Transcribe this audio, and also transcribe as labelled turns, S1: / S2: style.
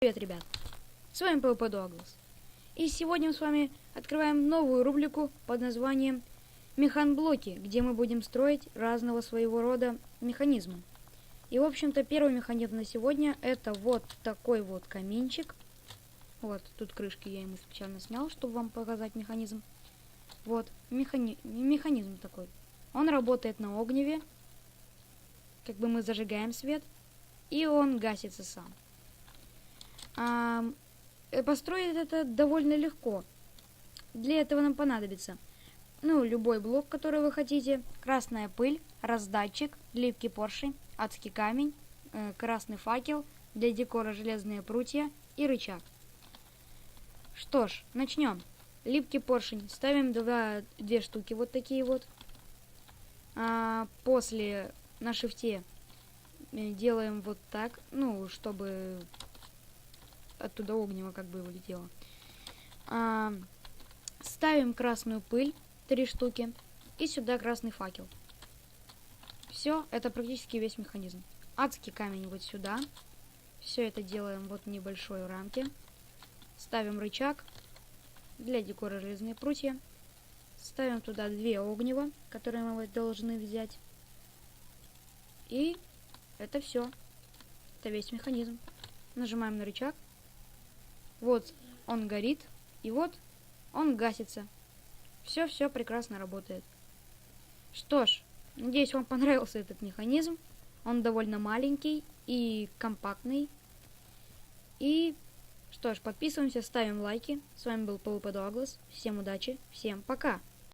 S1: привет, ребят! С вами PvP Douglas. И сегодня мы с вами открываем новую рубрику под названием Механблоки, где мы будем строить разного своего рода механизмы. И, в общем-то, первый механизм на сегодня это вот такой вот каминчик. Вот, тут крышки я ему специально снял, чтобы вам показать механизм. Вот, механизм такой. Он работает на огневе. Как бы мы зажигаем свет, и он гасится сам. Построить это довольно легко. Для этого нам понадобится любой блок, который вы хотите, красная пыль, раздатчик, липкий поршень, адский камень, красный факел, для декора железные прутья и рычаг. Что ж, начнем. Липкий поршень ставим две штуки вот такие вот. После на шифте делаем вот так, чтобы оттуда огнево как бы вылетело. Ставим красную пыль 3 штуки и сюда красный факел. Все, это практически весь механизм. Адский камень вот сюда. Все это делаем вот в небольшой рамке. Ставим рычаг для декора железные прутья. Ставим туда 2 огнева, которые мы должны взять. И это все. Это весь механизм. Нажимаем на рычаг. Вот он горит. И вот он гасится. Все прекрасно работает. Что ж, надеюсь, вам понравился этот механизм. Он довольно маленький и компактный. И что ж, подписываемся, ставим лайки. С вами был PvP Douglas. Всем удачи, всем пока!